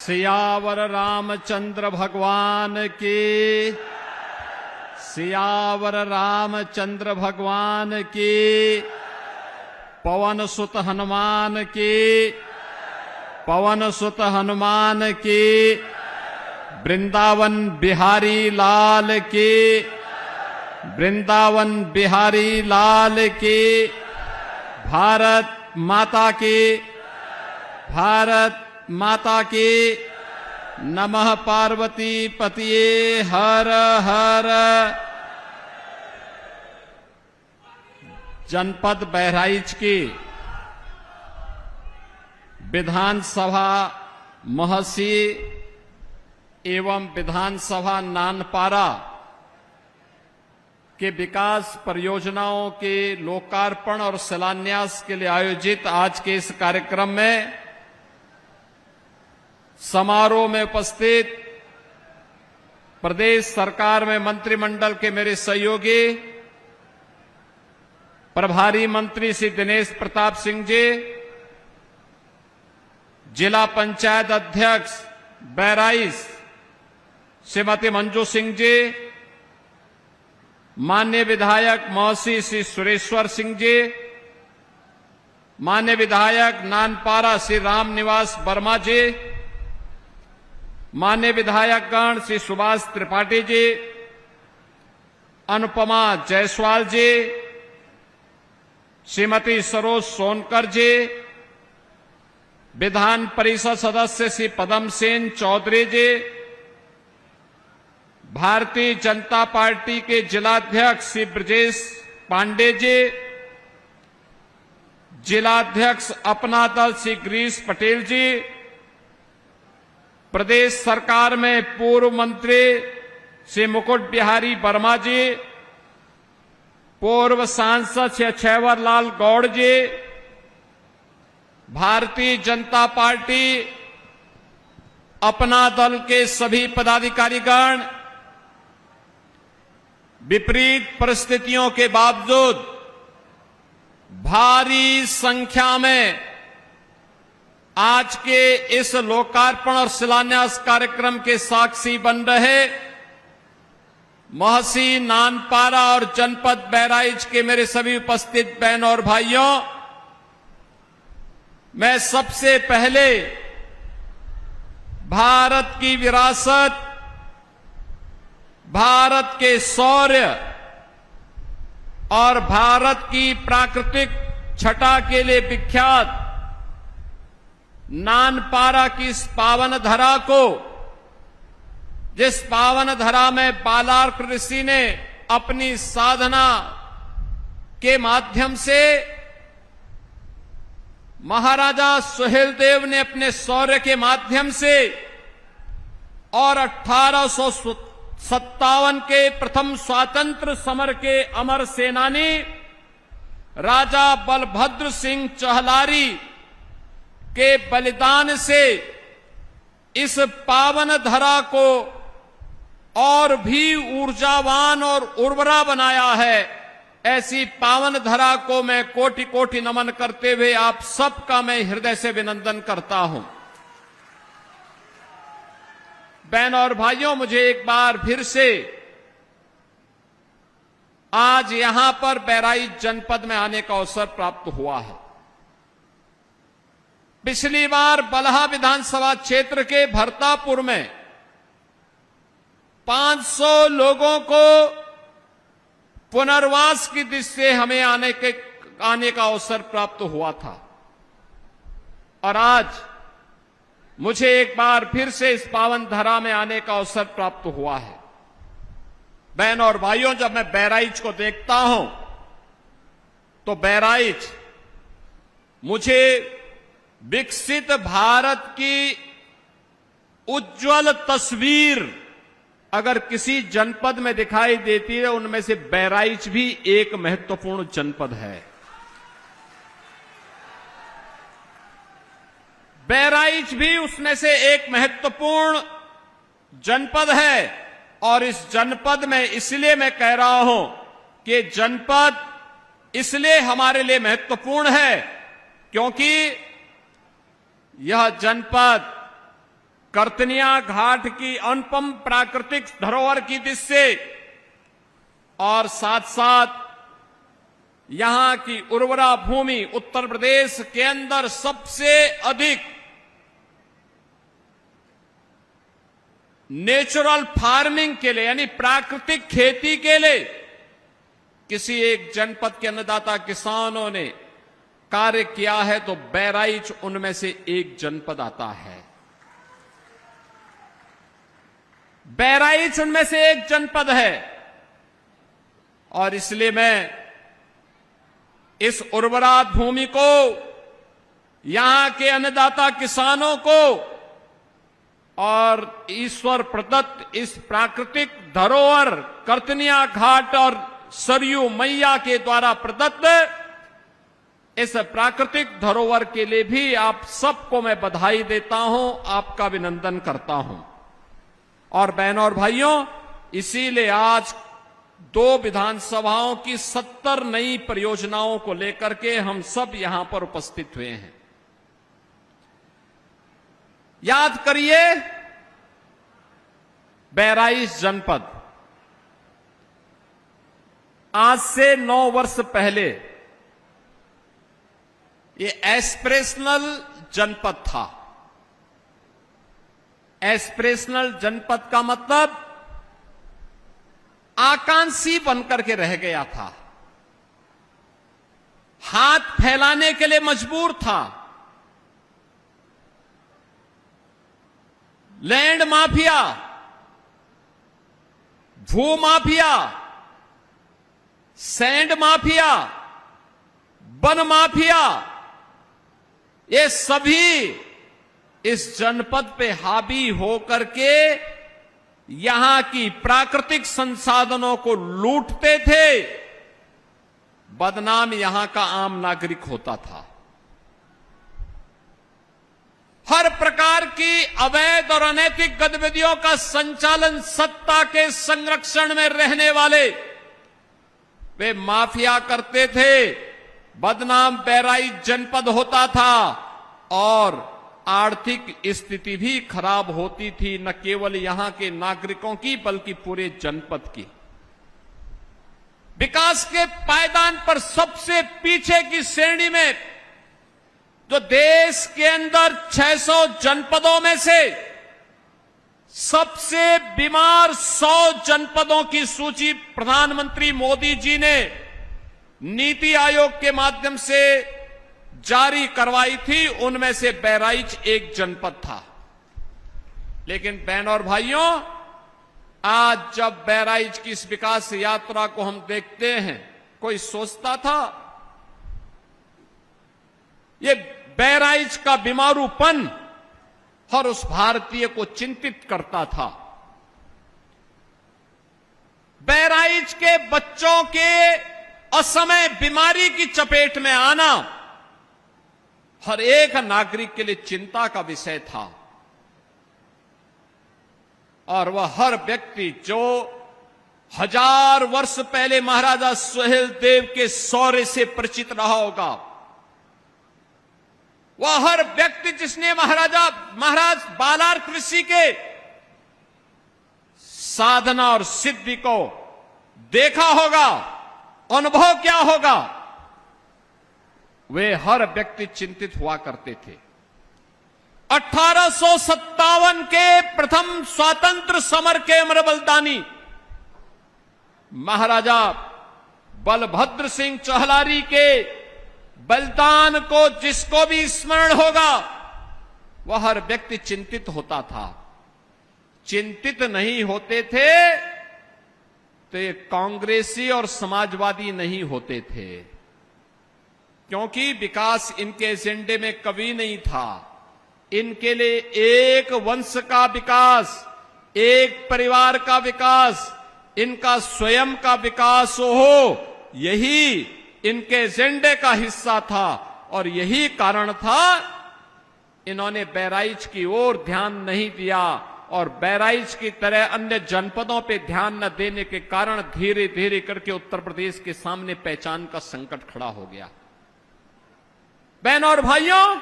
सियावर रामचंद्र भगवान की, सियावर रामचंद्र भगवान की, पवन सुत हनुमान की, पवन सुत हनुमान की, वृंदावन बिहारी लाल की, वृंदावन बिहारी लाल की, भारत माता की, भारत माता की। नमः पार्वती पतिये हर हर। जनपद बहराइच की विधानसभा महसी एवं विधानसभा नानपारा के विकास परियोजनाओं के लोकार्पण और शिलान्यास के लिए आयोजित आज के इस कार्यक्रम में समारोह में उपस्थित प्रदेश सरकार में मंत्रिमंडल के मेरे सहयोगी प्रभारी मंत्री श्री दिनेश प्रताप सिंह जी, जिला पंचायत अध्यक्ष बहराइच श्रीमती मंजू सिंह जी, माननीय विधायक मौसी श्री सुरेश्वर सिंह जी, माननीय विधायक नानपारा श्री रामनिवास वर्मा जी, माननीय विधायकगण श्री सुभाष त्रिपाठी जी, अनुपमा जायसवाल जी, श्रीमती सरोज सोनकर जी, विधान परिषद सदस्य श्री पदम सेन चौधरी जी, भारतीय जनता पार्टी के जिलाध्यक्ष श्री ब्रजेश पांडे जी, जिलाध्यक्ष अपना दल श्री गिरीश पटेल जी, प्रदेश सरकार में पूर्व मंत्री श्री मुकुट बिहारी वर्मा जी, पूर्व सांसद श्री अक्षयवर लाल गौड़ जी, भारतीय जनता पार्टी अपना दल के सभी पदाधिकारीगण, विपरीत परिस्थितियों के बावजूद भारी संख्या में आज के इस लोकार्पण और शिलान्यास कार्यक्रम के साक्षी बन रहे महसी, नानपारा और जनपद बहराइच के मेरे सभी उपस्थित बहनों और भाइयों, मैं सबसे पहले भारत की विरासत, भारत के शौर्य और भारत की प्राकृतिक छटा के लिए विख्यात नानपारा की इस पावन धरा को, जिस पावन धरा में बालार्क ऋषि ने अपनी साधना के माध्यम से, महाराजा सुहेलदेव ने अपने शौर्य के माध्यम से और 1857 के प्रथम स्वातंत्र समर के अमर सेनानी राजा बलभद्र सिंह चहलारी के बलिदान से इस पावन धरा को और भी ऊर्जावान और उर्वरा बनाया है। ऐसी पावन धरा को मैं कोटि कोटि नमन करते हुए आप सबका मैं हृदय से अभिनंदन करता हूं। बहनों और भाइयों, मुझे एक बार फिर से आज यहां पर बहराइच जनपद में आने का अवसर प्राप्त हुआ है। पिछली बार बलहा विधानसभा क्षेत्र के भरतापुर में 500 लोगों को पुनर्वास की दृष्टि से हमें आने का अवसर प्राप्त हुआ था और आज मुझे एक बार फिर से इस पावन धरा में आने का अवसर प्राप्त हुआ है। बहनों और भाइयों, जब मैं बहराइच को देखता हूं तो बहराइच मुझे विकसित भारत की उज्जवल तस्वीर अगर किसी जनपद में दिखाई देती है, उनमें से बहराइच भी एक महत्वपूर्ण जनपद है। बहराइच भी उसमें से एक महत्वपूर्ण जनपद है और इस जनपद में इसलिए मैं कह रहा हूं कि जनपद इसलिए हमारे लिए महत्वपूर्ण है क्योंकि यह जनपद कर्तनिया घाट की अनुपम प्राकृतिक धरोहर की दृश्य और साथ साथ यहां की उर्वरा भूमि उत्तर प्रदेश के अंदर सबसे अधिक नेचुरल फार्मिंग के लिए यानी प्राकृतिक खेती के लिए किसी एक जनपद के अन्नदाता किसानों ने कार्य किया है तो बहराइच उनमें से एक जनपद आता है। बहराइच उनमें से एक जनपद है और इसलिए मैं इस उर्वरा भूमि को, यहां के अन्नदाता किसानों को और ईश्वर प्रदत्त इस प्राकृतिक धरोहर कर्तनिया घाट और सरयू मैया के द्वारा प्रदत्त इस प्राकृतिक धरोहर के लिए भी आप सबको मैं बधाई देता हूं, आपका अभिनंदन करता हूं। और बहनों और भाइयों, इसीलिए आज 2 विधानसभाओं की 70 नई परियोजनाओं को लेकर के हम सब यहां पर उपस्थित हुए हैं। याद करिए, बहराइच जनपद आज से 9 वर्ष पहले ये एस्पिरेशनल जनपद था। एस्पिरेशनल जनपद का मतलब आकांक्षी बनकर के रह गया था, हाथ फैलाने के लिए मजबूर था। लैंड माफिया, भू mafia, sand mafia, one mafia, ये सभी इस जनपद पे हावी होकर के यहां की प्राकृतिक संसाधनों को लूटते थे। बदनाम यहां का आम नागरिक होता था। हर प्रकार की अवैध और अनैतिक गतिविधियों का संचालन सत्ता के संरक्षण में रहने वाले वे माफिया करते थे। बदनाम बहराइच जनपद होता था और आर्थिक स्थिति भी खराब होती थी, न केवल यहां के नागरिकों की बल्कि पूरे जनपद की। विकास के पायदान पर सबसे पीछे की श्रेणी में जो देश के अंदर 600 जनपदों में से सबसे बीमार 100 जनपदों की सूची प्रधानमंत्री मोदी जी ने नीति आयोग के माध्यम से जारी करवाई थी, उनमें से बहराइच एक जनपद था। लेकिन बहनों और भाइयों, आज जब बहराइच की इस विकास यात्रा को हम देखते हैं, कोई सोचता था ये बहराइच का बीमारूपन हर उस भारतीय को चिंतित करता था। बहराइच के बच्चों के असमय बीमारी की चपेट में आना हर एक नागरिक के लिए चिंता का विषय था। और वह हर व्यक्ति जो 1000 वर्ष पहले महाराजा सुहेल देव के शौर्य से परिचित रहा होगा, वह हर व्यक्ति जिसने महाराज बालार्क ऋषि के साधना और सिद्धि को देखा होगा, अनुभव क्या होगा, वे हर व्यक्ति चिंतित हुआ करते थे। 1857 के प्रथम स्वातंत्र समर के अमर बलिदानी महाराजा बलभद्र सिंह चहलारी के बलिदान को जिसको भी स्मरण होगा, वह हर व्यक्ति चिंतित होता था। चिंतित नहीं होते थे तो ये कांग्रेसी और समाजवादी नहीं होते थे, क्योंकि विकास इनके एजेंडे में कभी नहीं था। इनके लिए एक वंश का विकास, एक परिवार का विकास, इनका स्वयं का विकास हो, यही इनके एजेंडे का हिस्सा था। और यही कारण था इन्होंने बहराइच की ओर ध्यान नहीं दिया, और बहराइच की तरह अन्य जनपदों पे ध्यान न देने के कारण धीरे धीरे करके उत्तर प्रदेश के सामने पहचान का संकट खड़ा हो गया। बहनों और भाइयों,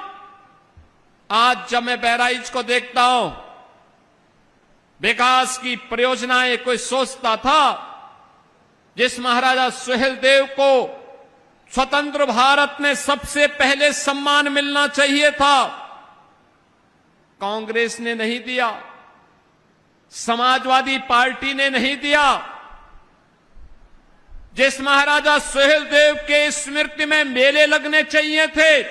आज जब मैं बहराइच को देखता हूं विकास की परियोजनाएं कोई सोचता था। जिस महाराजा सुहेलदेव को स्वतंत्र भारत में सबसे पहले सम्मान मिलना चाहिए था, कांग्रेस ने नहीं दिया, समाजवादी पार्टी ने नहीं दिया। जिस महाराजा सुहेलदेव के स्मृति में मेले लगने चाहिए थे,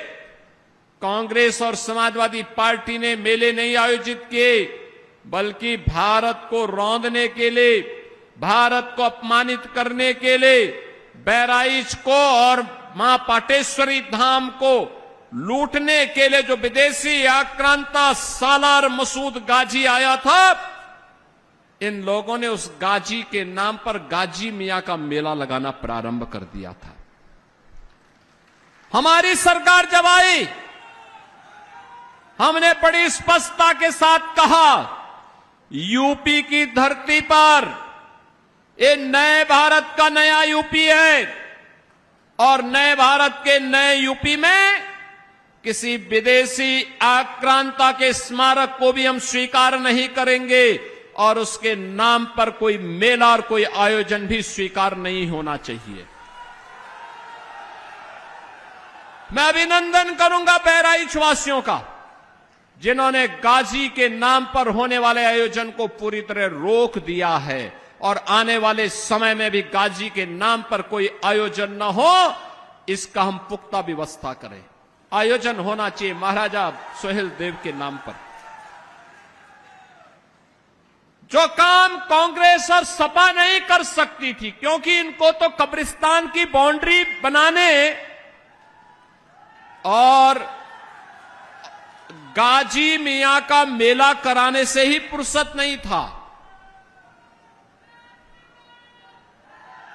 कांग्रेस और समाजवादी पार्टी ने मेले नहीं आयोजित किए, बल्कि भारत को रौंदने के लिए, भारत को अपमानित करने के लिए, बहराइच को और मां पाटेश्वरी धाम को लूटने के लिए जो विदेशी आक्रांता सालार मसूद गाजी आया था, इन लोगों ने उस गाजी के नाम पर गाजी मियां का मेला लगाना प्रारंभ कर दिया था। हमारी सरकार जब आई, हमने बड़ी स्पष्टता के साथ कहा, यूपी की धरती पर ये नए भारत का नया यूपी है और नए भारत के नए यूपी में किसी विदेशी आक्रांता के स्मारक को भी हम स्वीकार नहीं करेंगे और उसके नाम पर कोई मेला और कोई आयोजन भी स्वीकार नहीं होना चाहिए। मैं अभिनंदन करूंगा बहराइच वासियों का, जिन्होंने गाजी के नाम पर होने वाले आयोजन को पूरी तरह रोक दिया है और आने वाले समय में भी गाजी के नाम पर कोई आयोजन न हो, इसका हम पुख्ता व्यवस्था करें। आयोजन होना चाहिए महाराजा सुहेलदेव के नाम पर। जो काम कांग्रेस और सपा नहीं कर सकती थी, क्योंकि इनको तो कब्रिस्तान की बाउंड्री बनाने और गाजी मियां का मेला कराने से ही फुर्सत नहीं था।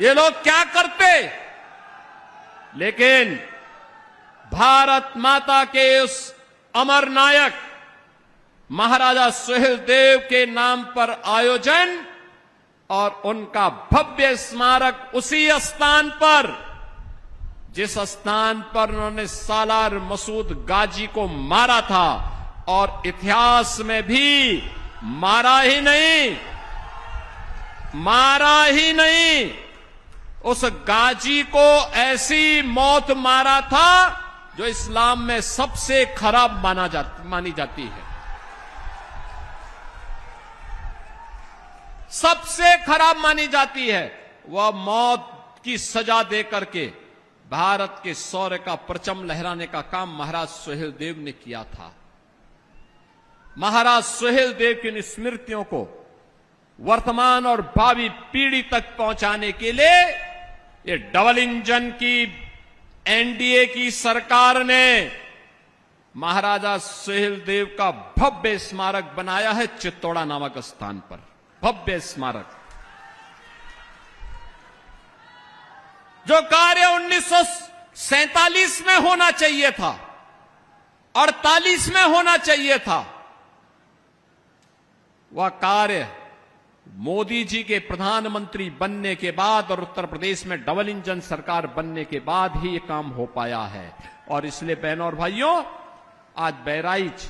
ये लोग क्या करते, लेकिन भारत माता के उस अमर नायक महाराजा सुहेलदेव के नाम पर आयोजन और उनका भव्य स्मारक उसी स्थान पर, जिस स्थान पर उन्होंने सालार मसूद गाजी को मारा था और इतिहास में भी मारा ही नहीं, उस गाजी को ऐसी मौत मारा था जो इस्लाम में सबसे खराब मानी जाती है। सबसे खराब मानी जाती है। वह मौत की सजा दे करके भारत के शौर्य का परचम लहराने का काम महाराज सुहेलदेव ने किया था। महाराज सुहेलदेव की इन स्मृतियों को वर्तमान और भावी पीढ़ी तक पहुंचाने के लिए ये डबल इंजन की एनडीए की सरकार ने महाराजा सुहेलदेव का भव्य स्मारक बनाया है चित्तौड़ा नामक स्थान पर। भव्य स्मारक, जो कार्य 1947 में होना चाहिए था, 48 में होना चाहिए था, वह कार्य मोदी जी के प्रधानमंत्री बनने के बाद और उत्तर प्रदेश में डबल इंजन सरकार बनने के बाद ही यह काम हो पाया है। और इसलिए बहनों और भाइयों, आज बहराइच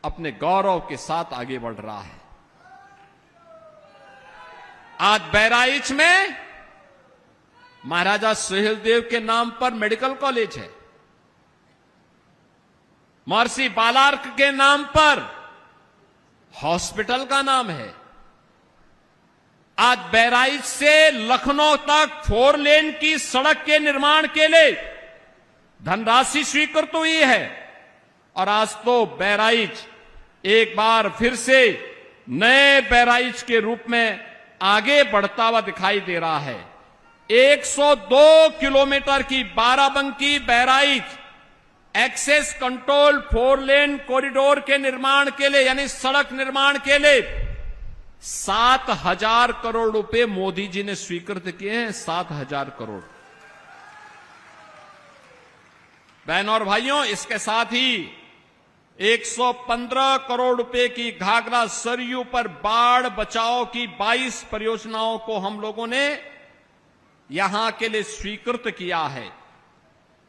अपने गौरव के साथ आगे बढ़ रहा है। आज बहराइच में महाराजा सुहेलदेव के नाम पर मेडिकल कॉलेज है, महर्षि बालार्क के नाम पर हॉस्पिटल का नाम है। आज बहराइच से लखनऊ तक 4 लेन की सड़क के निर्माण के लिए धनराशि स्वीकृत हुई है और आज तो बहराइच एक बार फिर से नए बहराइच के रूप में आगे बढ़ता हुआ दिखाई दे रहा है। 102 किलोमीटर की बाराबंकी बहराइच एक्सेस कंट्रोल 4 लेन कॉरिडोर के निर्माण के लिए, यानी सड़क निर्माण के लिए 7,000 करोड़ रुपए मोदी जी ने स्वीकृत किए हैं। 7,000 करोड़। बहनों और भाइयों, इसके साथ ही 115 करोड़ रुपए की घाघरा सरयू पर बाढ़ बचाव की 22 परियोजनाओं को हम लोगों ने यहां के लिए स्वीकृत किया है।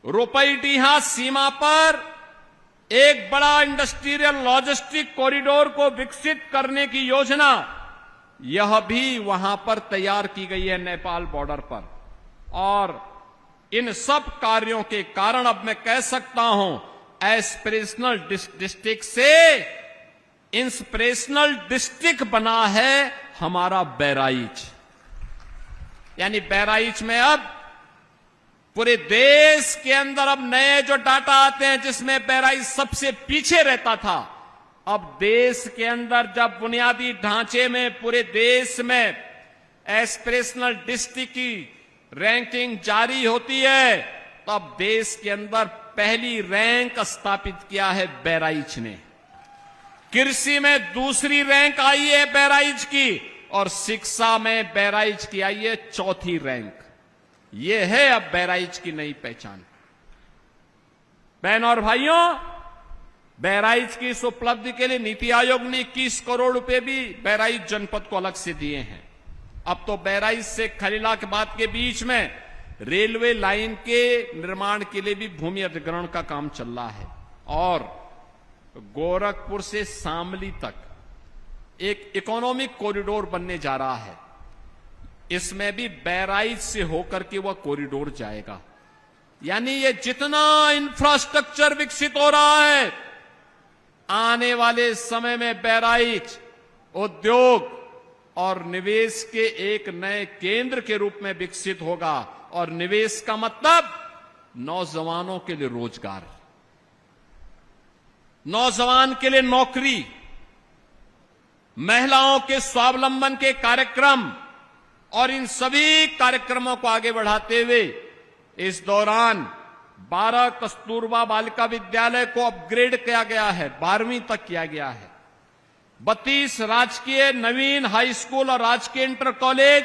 रुपईडीहा सीमा पर एक बड़ा इंडस्ट्रियल लॉजिस्टिक कॉरिडोर को विकसित करने की योजना यह भी वहां पर तैयार की गई है नेपाल बॉर्डर पर। और इन सब कार्यों के कारण अब मैं कह सकता हूं एस्पिरेशनल डिस्ट्रिक्ट से इंस्पिरेशनल डिस्ट्रिक्ट बना है हमारा बहराइच। यानी बहराइच में अब पूरे देश के अंदर अब नए जो डाटा आते हैं जिसमें बहराइच सबसे पीछे रहता था, अब देश के अंदर जब बुनियादी ढांचे में पूरे देश में एस्पिरेशनल डिस्ट्रिक्ट की रैंकिंग जारी होती है, तो अब देश के अंदर पहली रैंक स्थापित किया है बहराइच ने। कृषि में दूसरी रैंक आई है बहराइच की, और शिक्षा में बहराइच की आई है चौथी रैंक। यह है अब बहराइच की नई पहचान। बहनों और भाइयों, बहराइच की इस उपलब्धि के लिए नीति आयोग ने 21 करोड़ रुपए भी बहराइच जनपद को अलग से दिए हैं। अब तो बहराइच से खलीलाबाद के बीच में रेलवे लाइन के निर्माण के लिए भी भूमि अधिग्रहण का काम चल रहा है, और गोरखपुर से शामली तक एक इकोनॉमिक कॉरिडोर बनने जा रहा है। इसमें भी बहराइच से होकर के वह कॉरिडोर जाएगा। यानी ये जितना इंफ्रास्ट्रक्चर विकसित हो रहा है, आने वाले समय में बहराइच उद्योग और निवेश के एक नए केंद्र के रूप में विकसित होगा। और निवेश का मतलब नौजवानों के लिए रोजगार, नौजवान के लिए नौकरी, महिलाओं के स्वावलंबन के कार्यक्रम, और इन सभी कार्यक्रमों को आगे बढ़ाते हुए इस दौरान 12 कस्तूरबा बालिका विद्यालय को अपग्रेड किया गया है, 12वीं तक किया गया है। 32 राजकीय नवीन हाई स्कूल और राजकीय इंटर कॉलेज,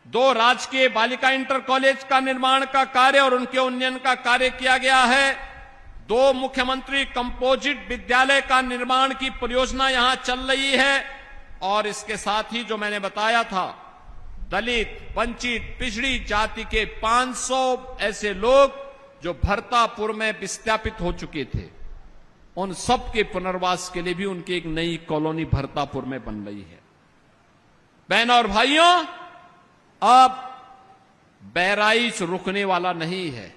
2 राजकीय बालिका इंटर कॉलेज का निर्माण का कार्य और उनके उन्नयन का कार्य किया गया है। 2 मुख्यमंत्री कंपोजिट विद्यालय का निर्माण की परियोजना यहां चल रही है। और इसके साथ ही जो मैंने बताया था, दलित, वंचित, पिछड़ी जाति के 500 ऐसे लोग जो भरतापुर में विस्थापित हो चुके थे, उन सब के पुनर्वास के लिए भी उनकी एक नई कॉलोनी भरतापुर में बन रही है। बहनों और भाइयों, अब बहराइच रुकने वाला नहीं है।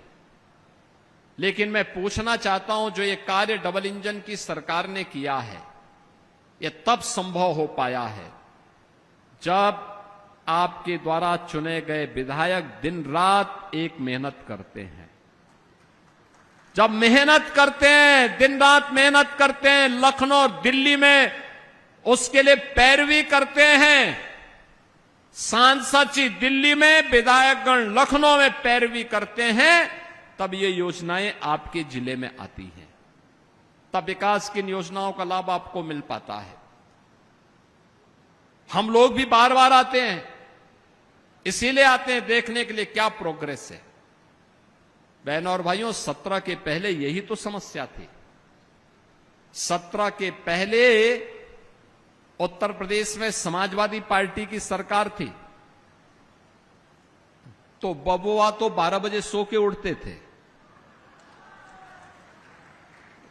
लेकिन मैं पूछना चाहता हूं, जो ये कार्य डबल इंजन की सरकार ने किया है, यह तब संभव हो पाया है जब आपके द्वारा चुने गए विधायक दिन रात एक मेहनत करते हैं। जब मेहनत करते हैं, दिन रात मेहनत करते हैं, लखनऊ और दिल्ली में उसके लिए पैरवी करते हैं, सांसद जी दिल्ली में, विधायकगण लखनऊ में पैरवी करते हैं, तब ये योजनाएं आपके जिले में आती हैं, तब विकास की योजनाओं का लाभ आपको मिल पाता है। हम लोग भी बार बार आते हैं, इसीलिए आते हैं देखने के लिए क्या प्रोग्रेस है। बहनों और भाइयों, 17 के पहले यही तो समस्या थी। 17 के पहले उत्तर प्रदेश में समाजवादी पार्टी की सरकार थी, तो बबुआ तो 12 बजे सो के उठते थे,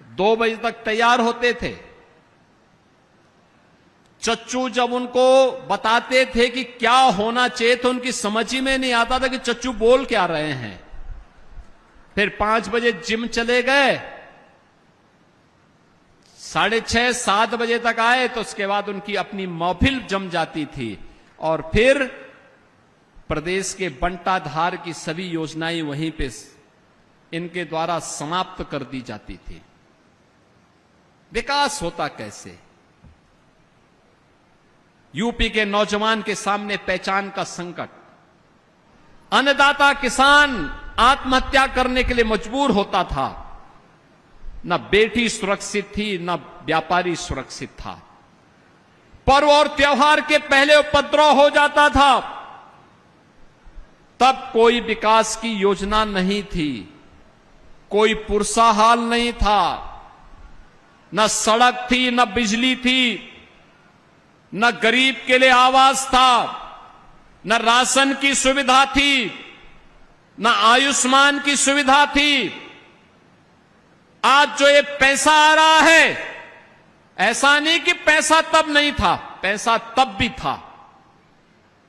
2 बजे तक तैयार होते थे। चच्चू जब उनको बताते थे कि क्या होना चाहिए तो उनकी समझ ही में नहीं आता था कि चच्चू बोल क्या रहे हैं। फिर 5 बजे जिम चले गए, 6:30 7 बजे तक आए, तो उसके बाद उनकी अपनी महफिल जम जाती थी, और फिर प्रदेश के बंटाधार की सभी योजनाएं वहीं पे इनके द्वारा समाप्त कर दी जाती थी। विकास होता कैसे? यूपी के नौजवान के सामने पहचान का संकट, अन्नदाता किसान आत्महत्या करने के लिए मजबूर होता था। न बेटी सुरक्षित थी, न व्यापारी सुरक्षित था। पर्व और त्योहार के पहले उपद्रव हो जाता था, तब कोई विकास की योजना नहीं थी, कोई पुरसाहाल नहीं था, न सड़क थी, न बिजली थी, न गरीब के लिए आवास था, न राशन की सुविधा थी, न आयुष्मान की सुविधा थी। आज जो ये पैसा आ रहा है, ऐसा नहीं कि पैसा तब नहीं था, पैसा तब भी था,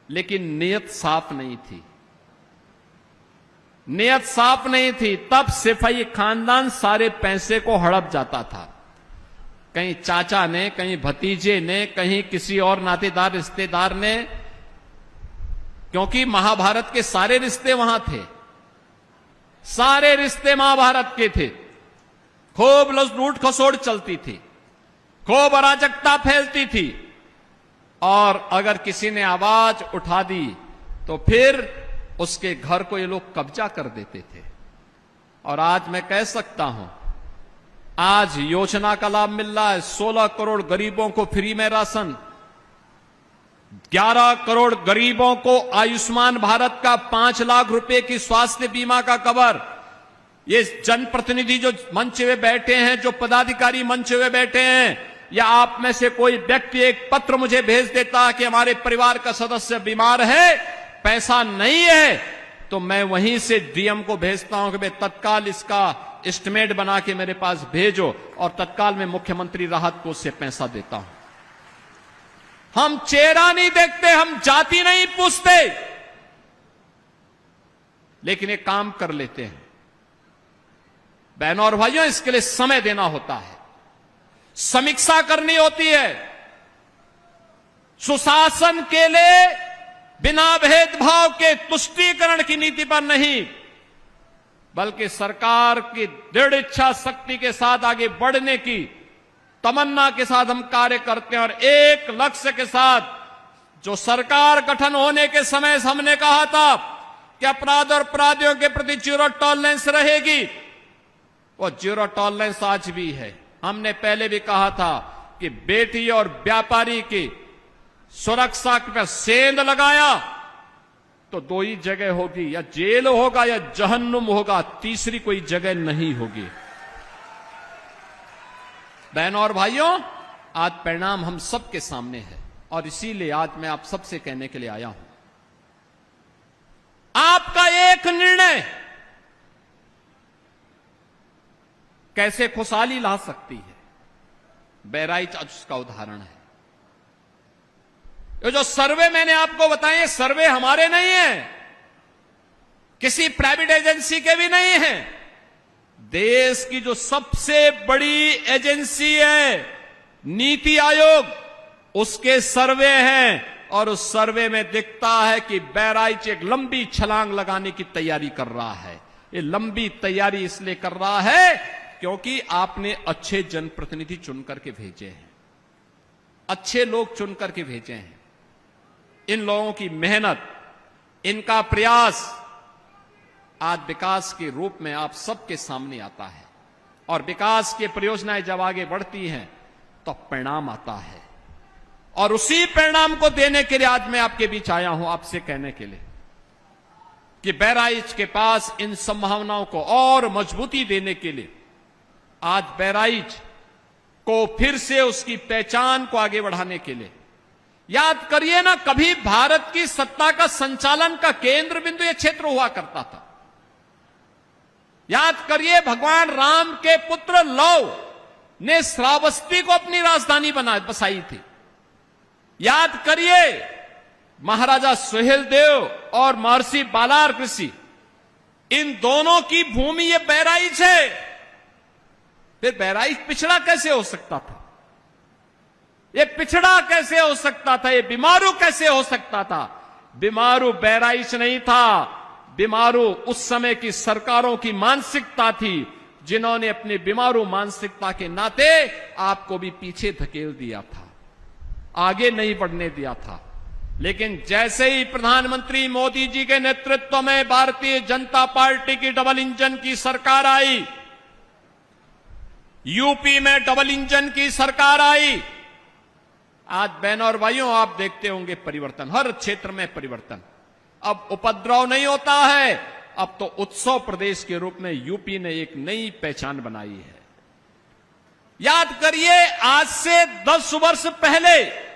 लेकिन नीयत साफ नहीं थी। नीयत साफ नहीं थी, तब सिपाही खानदान सारे पैसे को हड़प जाता था। कहीं चाचा ने, कहीं भतीजे ने, कहीं किसी और नातेदार रिश्तेदार ने, क्योंकि महाभारत के सारे रिश्ते वहां थे, सारे रिश्ते महाभारत के थे। खूब लूट खसोड़ चलती थी, खूब अराजकता फैलती थी, और अगर किसी ने आवाज उठा दी तो फिर उसके घर को ये लोग कब्जा कर देते थे। और आज मैं कह सकता हूं, आज योजना का लाभ मिल रहा है। 16 करोड़ गरीबों को फ्री में राशन, 11 करोड़ गरीबों को आयुष्मान भारत का 5 लाख रुपए की स्वास्थ्य बीमा का कवर। ये जनप्रतिनिधि जो मंच में बैठे हैं, जो पदाधिकारी मंच में बैठे हैं, या आप में से कोई व्यक्ति एक पत्र मुझे भेज देता कि हमारे परिवार का सदस्य बीमार है, पैसा नहीं है, तो मैं वहीं से डीएम को भेजता हूं कि भाई तत्काल इसका एस्टिमेट बना के मेरे पास भेजो, और तत्काल में मुख्यमंत्री राहत कोष से पैसा देता हूं। हम चेहरा नहीं देखते, हम जाति नहीं पूछते, लेकिन एक काम कर लेते हैं। बहनों और भाइयों, इसके लिए समय देना होता है, समीक्षा करनी होती है। सुशासन के लिए बिना भेदभाव के तुष्टीकरण की नीति पर नहीं, बल्कि सरकार की दृढ़ इच्छा शक्ति के साथ आगे बढ़ने की तमन्ना के साथ हम कार्य करते हैं। और एक लक्ष्य के साथ, जो सरकार गठन होने के समय हमने कहा था कि अपराध और अपराधियों के प्रति जीरो टॉलरेंस रहेगी, वो जीरो टॉलरेंस आज भी है। हमने पहले भी कहा था कि बेटी और व्यापारी की सुरक्षा पर सेंध लगाया तो 2 ही जगह होगी, या जेल होगा या जहन्नुम होगा, तीसरी कोई जगह नहीं होगी। बहनों और भाइयों, आज परिणाम हम सबके सामने है, और इसीलिए आज मैं आप सबसे कहने के लिए आया हूं, आपका एक निर्णय कैसे खुशहाली ला सकती है। बहराइच आज उसका उदाहरण है। ये जो सर्वे मैंने आपको बताए, सर्वे हमारे नहीं है, किसी प्राइवेट एजेंसी के भी नहीं है। देश की जो सबसे बड़ी एजेंसी है, नीति आयोग, उसके सर्वे हैं, और उस सर्वे में दिखता है कि बहराइच एक लंबी छलांग लगाने की तैयारी कर रहा है। ये लंबी तैयारी इसलिए कर रहा है क्योंकि आपने अच्छे जनप्रतिनिधि चुन करके भेजे हैं, अच्छे लोग चुन करके भेजे हैं। इन लोगों की मेहनत, इनका प्रयास आज विकास के रूप में आप सबके सामने आता है, और विकास की परियोजनाएं जब आगे बढ़ती हैं तो परिणाम आता है। और उसी परिणाम को देने के लिए आज मैं आपके बीच आया हूं, आपसे कहने के लिए कि बहराइच के पास इन संभावनाओं को और मजबूती देने के लिए आज बहराइच को फिर से उसकी पहचान को आगे बढ़ाने के लिए, याद करिए ना, कभी भारत की सत्ता का संचालन का केंद्र बिंदु यह क्षेत्र हुआ करता था। याद करिए, भगवान राम के पुत्र लव ने श्रावस्ती को अपनी राजधानी बसाई थी। याद करिए, महाराजा सुहेलदेव और महर्षि बालार ऋषि, इन दोनों की भूमि ये बहराइच है। फिर बहराइच पिछड़ा कैसे हो सकता था? ये पिछड़ा कैसे हो सकता था? ये बीमारू कैसे हो सकता था? बीमारू बहराइच नहीं था, बीमारू उस समय की सरकारों की मानसिकता थी, जिन्होंने अपनी बीमारू मानसिकता के नाते आपको भी पीछे धकेल दिया था, आगे नहीं बढ़ने दिया था। लेकिन जैसे ही प्रधानमंत्री मोदी जी के नेतृत्व में भारतीय जनता पार्टी की डबल इंजन की सरकार आई, यूपी में डबल इंजन की सरकार आई, आज बहनों और भाइयों आप देखते होंगे परिवर्तन, हर क्षेत्र में परिवर्तन। अब उपद्रव नहीं होता है, अब तो उत्सव प्रदेश के रूप में यूपी ने एक नई पहचान बनाई है। याद करिए, आज से 10 वर्ष पहले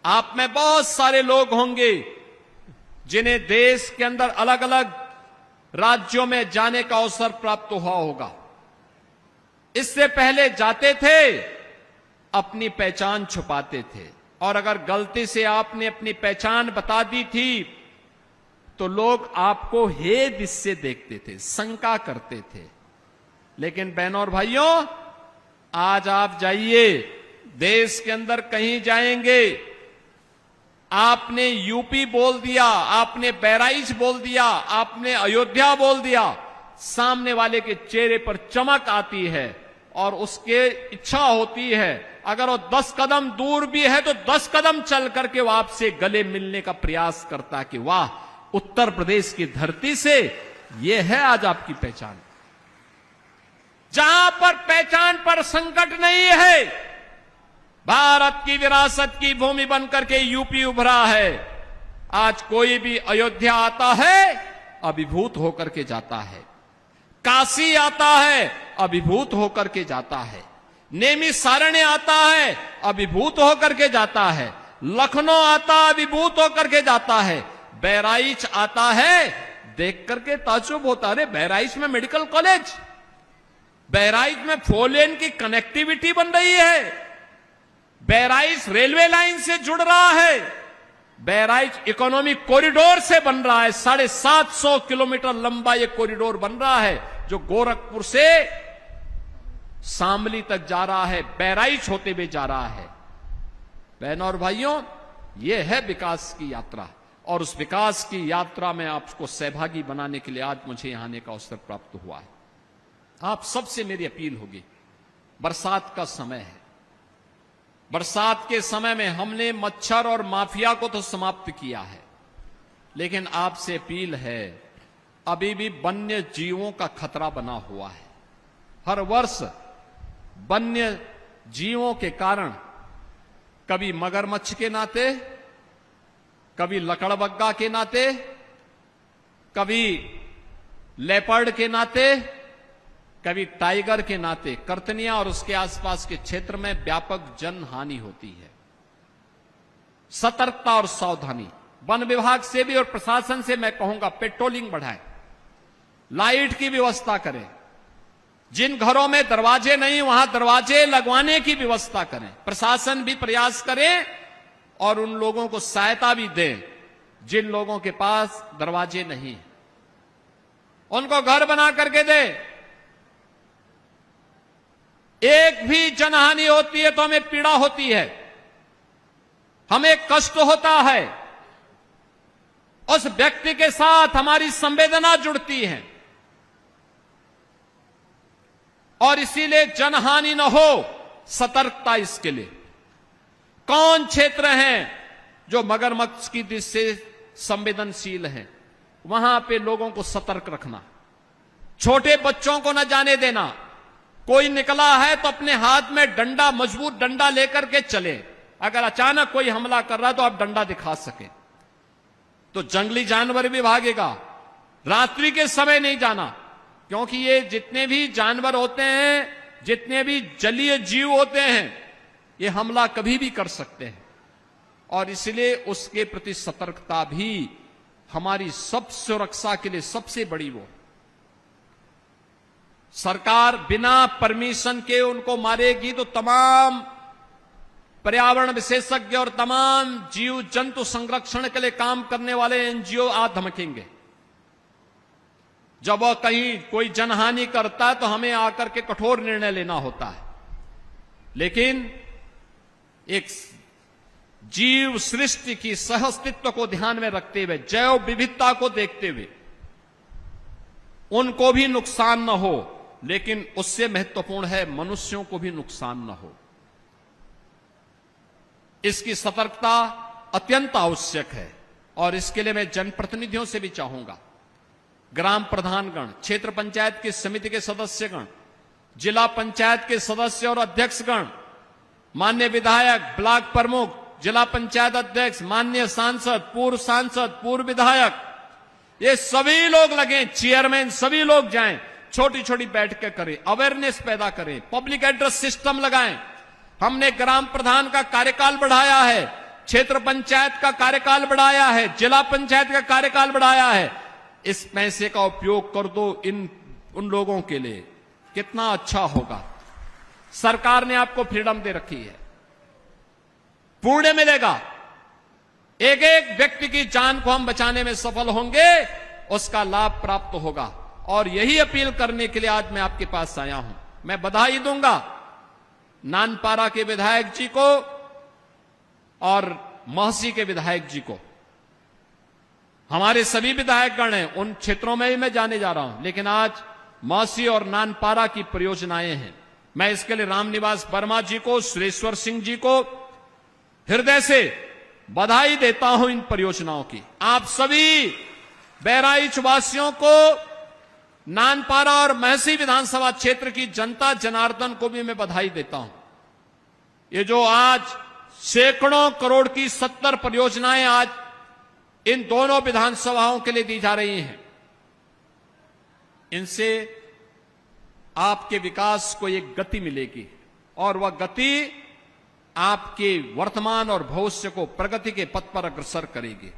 आप में बहुत सारे लोग होंगे जिन्हें देश के अंदर अलग अलग राज्यों में जाने का अवसर प्राप्त हुआ होगा। इससे पहले जाते थे, अपनी पहचान छुपाते थे, और अगर गलती से आपने अपनी पहचान बता दी थी तो लोग आपको हे दिशसे देखते थे, शंका करते थे। लेकिन बहनों और भाइयों, आज आप जाइए, देश के अंदर कहीं जाएंगे, आपने यूपी बोल दिया, आपने बहराइच बोल दिया, आपने अयोध्या बोल दिया, सामने वाले के चेहरे पर चमक आती है और उसके इच्छा होती है, अगर वो 10 कदम दूर भी है तो 10 कदम चल करके वो आपसे गले मिलने का प्रयास करता कि वाह, उत्तर प्रदेश की धरती से ये है आज आपकी पहचान। जहां पर पहचान पर संकट नहीं है, भारत की विरासत की भूमि बनकर के यूपी उभरा है। आज कोई भी अयोध्या आता है, अभिभूत होकर के जाता है। काशी आता है, अभिभूत होकर के जाता है। नैमिषारण्य आता है, अभिभूत होकर के जाता है। लखनऊ आता, अभिभूत होकर के जाता है। बहराइच आता है, देख करके ताज्जुब होता है, अरे बहराइच में मेडिकल कॉलेज, बहराइच में 4 लेन की कनेक्टिविटी बन रही है, बहराइच रेलवे लाइन से जुड़ रहा है, बहराइच इकोनॉमिक कॉरिडोर से बन रहा है। 750 किलोमीटर लंबा यह कॉरिडोर बन रहा है जो गोरखपुर से शामली तक जा रहा है, बहराइच होते हुए जा रहा है। बहनों और भाइयों, यह है विकास की यात्रा, और उस विकास की यात्रा में आपको सहभागी बनाने के लिए आज मुझे यहां आने का अवसर प्राप्त हुआ है। आप सबसे मेरी अपील होगी, बरसात का समय है, बरसात के समय में हमने मच्छर और माफिया को तो समाप्त किया है, लेकिन आपसे अपील है, अभी भी वन्य जीवों का खतरा बना हुआ है। हर वर्ष वन्य जीवों के कारण, कभी मगरमच्छ के नाते, कभी लकड़बग्गा के नाते, कभी लेपर्ड के नाते, कभी टाइगर के नाते कर्तनिया और उसके आसपास के क्षेत्र में व्यापक जन हानि होती है। सतर्कता और सावधानी, वन विभाग से भी और प्रशासन से मैं कहूंगा, पेट्रोलिंग बढ़ाएं, लाइट की व्यवस्था करें, जिन घरों में दरवाजे नहीं वहां दरवाजे लगवाने की व्यवस्था करें। प्रशासन भी प्रयास करे और उन लोगों को सहायता भी दें जिन लोगों के पास दरवाजे नहीं, उनको घर बना करके दे। एक भी जनहानि होती है तो हमें पीड़ा होती है, हमें कष्ट होता है, उस व्यक्ति के साथ हमारी संवेदना जुड़ती है, और इसीलिए जनहानि न हो, सतर्कता इसके लिए। कौन क्षेत्र हैं जो मगरमच्छ की दृष्टि से संवेदनशील हैं, वहां पे लोगों को सतर्क रखना, छोटे बच्चों को न जाने देना। कोई निकला है तो अपने हाथ में डंडा, मजबूत डंडा लेकर के चले, अगर अचानक कोई हमला कर रहा है तो आप डंडा दिखा सके। तो जंगली जानवर भी भागेगा, रात्रि के समय नहीं जाना, क्योंकि ये जितने भी जानवर होते हैं, जितने भी जलीय जीव होते हैं, ये हमला कभी भी कर सकते हैं, और इसलिए उसके प्रति सतर्कता भी हमारी सब सुरक्षा के लिए सबसे बड़ी वो। सरकार बिना परमिशन के उनको मारेगी तो तमाम पर्यावरण विशेषज्ञ और तमाम जीव जंतु संरक्षण के लिए काम करने वाले एनजीओ आ धमकेंगे। जब वह कहीं कोई जनहानि करता है तो हमें आकर के कठोर निर्णय लेना होता है, लेकिन एक जीव सृष्टि की सहअस्तित्व को ध्यान में रखते हुए, जैव विविधता को देखते हुए, उनको भी नुकसान न हो, लेकिन उससे महत्वपूर्ण है मनुष्यों को भी नुकसान न हो। इसकी सतर्कता अत्यंत आवश्यक है, और इसके लिए मैं जनप्रतिनिधियों से भी चाहूंगा, ग्राम प्रधानगण, क्षेत्र पंचायत की समिति के सदस्यगण, जिला पंचायत के सदस्य और अध्यक्षगण, माननीय विधायक, ब्लॉक प्रमुख, जिला पंचायत अध्यक्ष, माननीय सांसद, पूर्व विधायक, ये सभी लोग लगे, चेयरमैन, सभी लोग जाएं, छोटी छोटी बैठकें करें, अवेयरनेस पैदा करें, पब्लिक एड्रेस सिस्टम लगाएं। हमने ग्राम प्रधान का कार्यकाल बढ़ाया है, क्षेत्र पंचायत का कार्यकाल बढ़ाया है, जिला पंचायत का कार्यकाल बढ़ाया है। इस पैसे का उपयोग कर दो उन लोगों के लिए, कितना अच्छा होगा। सरकार ने आपको फ्रीडम दे रखी है, पुण्य मिलेगा। एक एक व्यक्ति की जान को हम बचाने में सफल होंगे, उसका लाभ प्राप्त होगा। और यही अपील करने के लिए आज मैं आपके पास आया हूं। मैं बधाई दूंगा नानपारा के विधायक जी को और महसी के विधायक जी को। हमारे सभी विधायकगण हैं, उन क्षेत्रों में भी मैं जाने जा रहा हूं, लेकिन आज महसी और नानपारा की परियोजनाएं हैं। मैं इसके लिए रामनिवास वर्मा जी को, सुरेश्वर सिंह जी को हृदय से बधाई देता हूं इन परियोजनाओं की। आप सभी बहराइच वासियों को, नानपारा और महसी विधानसभा क्षेत्र की जनता जनार्दन को भी मैं बधाई देता हूं। ये जो आज सैकड़ों करोड़ की 70 परियोजनाएं आज इन दोनों विधानसभाओं के लिए दी जा रही हैं, इनसे आपके विकास को एक गति मिलेगी और वह गति आपके वर्तमान और भविष्य को प्रगति के पथ पर अग्रसर करेगी।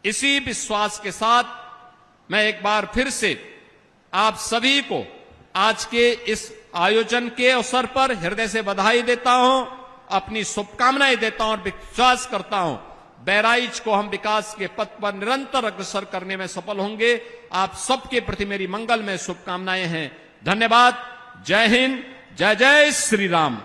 इसी विश्वास के साथ मैं एक बार फिर से आप सभी को आज के इस आयोजन के अवसर पर हृदय से बधाई देता हूं, अपनी शुभकामनाएं देता हूं और विश्वास करता हूं बहराइच को हम विकास के पथ पर निरंतर अग्रसर करने में सफल होंगे। आप सबके प्रति मेरी मंगलमय शुभकामनाएं हैं। धन्यवाद। जय हिंद। जय जय श्री राम।